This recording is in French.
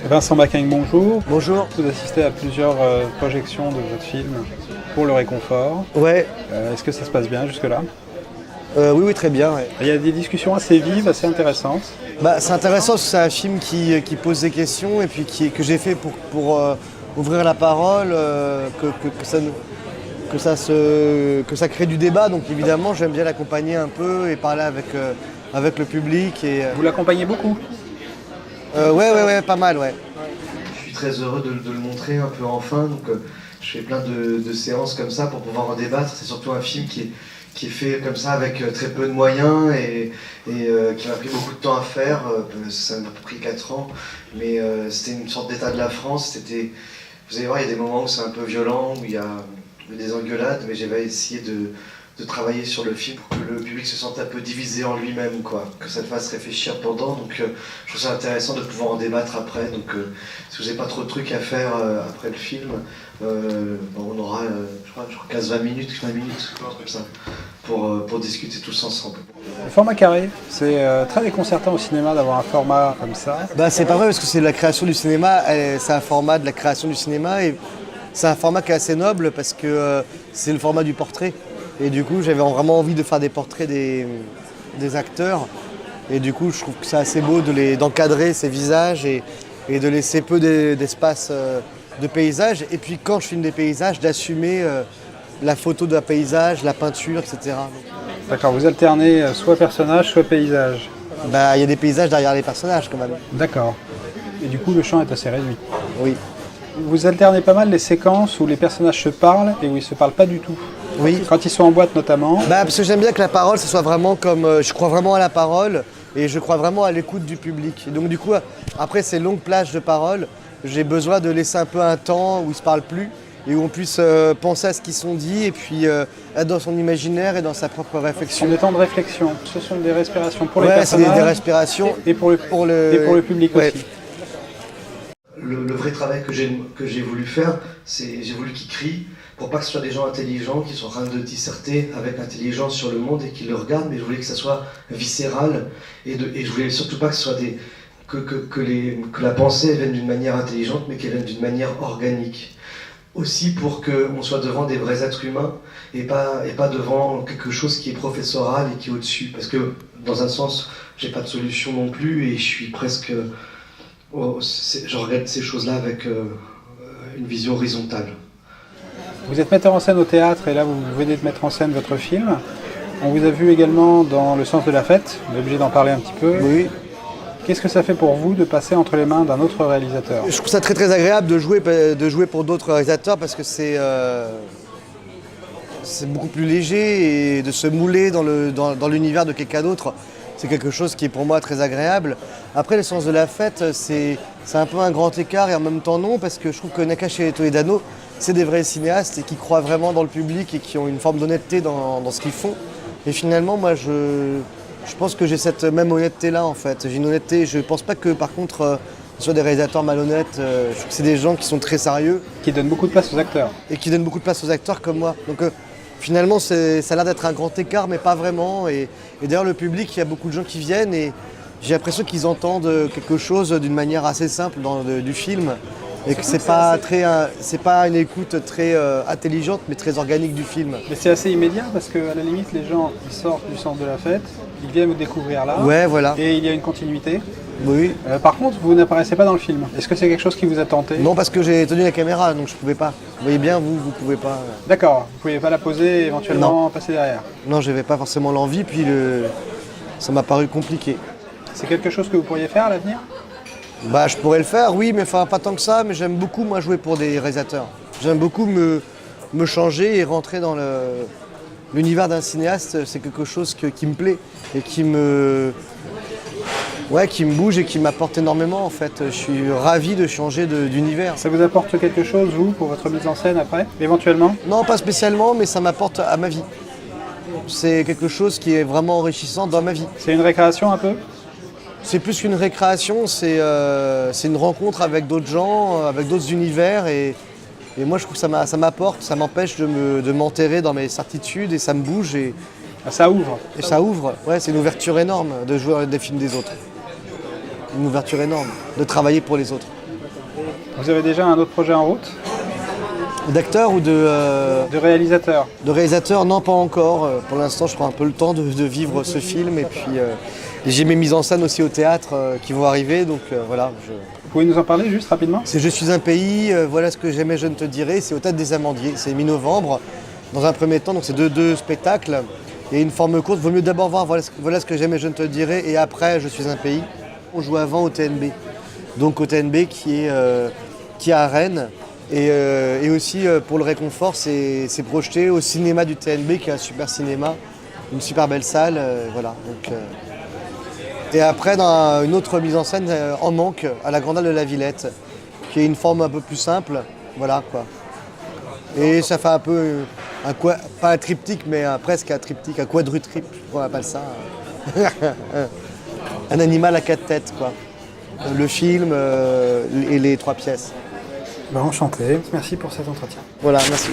Vincent Macaigne, bonjour. Bonjour. Vous assistez à plusieurs projections de votre film pour le réconfort. Ouais, Est-ce que ça se passe bien jusque-là? oui, très bien. Ouais. Il y a des discussions assez vives, assez intéressantes. C'est intéressant parce que c'est un film qui pose des questions et puis que j'ai fait pour ouvrir la parole, que ça crée du débat. Donc évidemment, j'aime bien l'accompagner un peu et parler avec le public. Vous l'accompagnez beaucoup? Ouais, pas mal, ouais. Je suis très heureux de le montrer un peu enfin. Donc, je fais plein de séances comme ça pour pouvoir en débattre. C'est surtout un film qui est fait comme ça avec très peu de moyens et qui m'a pris beaucoup de temps à faire. Ça m'a pris 4 ans. Mais c'était une sorte d'état de la France. Vous allez voir, il y a des moments où c'est un peu violent, où il y a des engueulades, mais j'avais essayé de travailler sur le film pour que le public se sente un peu divisé en lui-même, quoi, que ça le fasse réfléchir pendant. Donc je trouve ça intéressant de pouvoir en débattre après. Donc si vous n'avez pas trop de trucs à faire après le film, on aura je crois 15-20 minutes, 20 minutes, comme ça, pour discuter tous ensemble. Le format carré, c'est très déconcertant au cinéma d'avoir un format comme ça. C'est pas vrai parce que c'est la création du cinéma, c'est un format de la création du cinéma et c'est un format qui est assez noble parce que c'est le format du portrait. Et du coup, j'avais vraiment envie de faire des portraits des acteurs. Et du coup, je trouve que c'est assez beau d'encadrer ces visages et de laisser peu d'espace de paysage. Et puis quand je filme des paysages, d'assumer la photo d'un paysage, la peinture, etc. D'accord, vous alternez soit personnage, soit paysage. Il y a des paysages derrière les personnages quand même. D'accord. Et du coup, le champ est assez réduit. Oui. Vous alternez pas mal les séquences où les personnages se parlent et où ils se parlent pas du tout. Oui. Quand ils sont en boîte notamment. Parce que j'aime bien que la parole, ce soit vraiment comme... je crois vraiment à la parole et je crois vraiment à l'écoute du public. Et donc du coup, après ces longues plages de parole, j'ai besoin de laisser un peu un temps où ils ne se parlent plus et où on puisse penser à ce qu'ils sont dit et puis être dans son imaginaire et dans sa propre Ce réflexion. sont des temps de réflexion, ce sont des respirations pour les Ouais, c'est personnages des respirations. et pour le public Ouais. aussi. Le vrai travail que j'ai voulu faire, c'est j'ai voulu qu'ils crient pour pas que ce soit des gens intelligents qui sont en train de disserter avec intelligence sur le monde et qui le regardent, mais je voulais que ça soit viscéral et je voulais surtout pas que ce soit que la pensée vienne d'une manière intelligente, mais qu'elle vienne d'une manière organique. Aussi pour qu'on soit devant des vrais êtres humains et pas devant quelque chose qui est professoral et qui est au-dessus. Parce que dans un sens, j'ai pas de solution non plus et je suis presque... je regarde ces choses-là avec une vision horizontale. Vous êtes metteur en scène au théâtre et là vous venez de mettre en scène votre film. On vous a vu également dans Le sens de la fête, on est obligé d'en parler un petit peu. Oui. Qu'est-ce que ça fait pour vous de passer entre les mains d'un autre réalisateur? Je trouve ça très très agréable de jouer pour d'autres réalisateurs parce que c'est beaucoup plus léger et de se mouler dans l'univers de quelqu'un d'autre. C'est quelque chose qui est pour moi très agréable. Après, Le sens de la fête, c'est un peu un grand écart et en même temps non, parce que je trouve que Nakache et Toledano, c'est des vrais cinéastes et qui croient vraiment dans le public et qui ont une forme d'honnêteté dans ce qu'ils font. Et finalement, moi, je pense que j'ai cette même honnêteté-là, en fait. J'ai une honnêteté, je pense pas que, par contre, ce soit des réalisateurs malhonnêtes. Je trouve que c'est des gens qui sont très sérieux. Qui donne beaucoup de place aux acteurs. Et qui donnent beaucoup de place aux acteurs comme moi. Donc, finalement, ça a l'air d'être un grand écart, mais pas vraiment. Et d'ailleurs, le public, il y a beaucoup de gens qui viennent et j'ai l'impression qu'ils entendent quelque chose d'une manière assez simple du film. Et que c'est pas une écoute très intelligente, mais très organique du film. Mais c'est assez immédiat parce qu'à la limite, les gens ils sortent du sens de la fête, ils viennent vous découvrir là. Ouais, voilà. Et il y a une continuité. Oui. Par contre, vous n'apparaissez pas dans le film. Est-ce que c'est quelque chose qui vous a tenté? Non, parce que j'ai tenu la caméra, donc je pouvais pas. Vous voyez bien, vous pouvez pas. D'accord, vous pouvez pas la poser et éventuellement Non. passer derrière. Non, j'avais pas forcément l'envie, puis ça m'a paru compliqué. C'est quelque chose que vous pourriez faire à l'avenir? Je pourrais le faire, oui, mais enfin pas tant que ça, mais j'aime beaucoup moi jouer pour des réalisateurs. J'aime beaucoup me changer et rentrer dans l'univers d'un cinéaste, c'est quelque chose qui me plaît et qui me bouge et qui m'apporte énormément en fait. Je suis ravi de changer d'univers. Ça vous apporte quelque chose, vous, pour votre mise en scène après, éventuellement? Non, pas spécialement, mais ça m'apporte à ma vie. C'est quelque chose qui est vraiment enrichissant dans ma vie. C'est une récréation un peu? C'est plus qu'une récréation, c'est une rencontre avec d'autres gens, avec d'autres univers et moi je trouve que ça m'apporte, ça m'empêche de m'enterrer dans mes certitudes et ça me bouge et Ça ouvre. ça ouvre. Ouais, c'est une ouverture énorme de jouer des films des autres. Une ouverture énorme de travailler pour les autres. Vous avez déjà un autre projet en route? D'acteur ou De réalisateur? de réalisateur? Non, pas encore. Pour l'instant, je prends un peu le temps de vivre ce film. Et puis, j'ai mes mises en scène aussi au théâtre qui vont arriver. Donc voilà. Vous pouvez nous en parler juste rapidement? C'est Je suis un pays, voilà ce que j'aimais, je ne te dirai. C'est au Théâtre des Amandiers. C'est mi-novembre. Dans un premier temps, donc c'est deux spectacles. Et une forme courte. Vaut mieux d'abord voir voilà ce que j'aimais, je ne te dirai. Et après, Je suis un pays. On joue avant au TNB. Donc au TNB qui est à Rennes. Et aussi pour le réconfort, c'est projeté au cinéma du TNB qui est un super cinéma, une super belle salle. Voilà. Donc, et après, dans une autre mise en scène en manque à la Grande Halle de la Villette, qui est une forme un peu plus simple. Voilà quoi. Et ça fait un peu pas un triptyque, mais presque un triptyque, un quadrutrip, on appelle ça. Un animal à 4 têtes quoi. Le film et les 3 pièces. Enchanté. Merci pour cet entretien. Voilà, merci.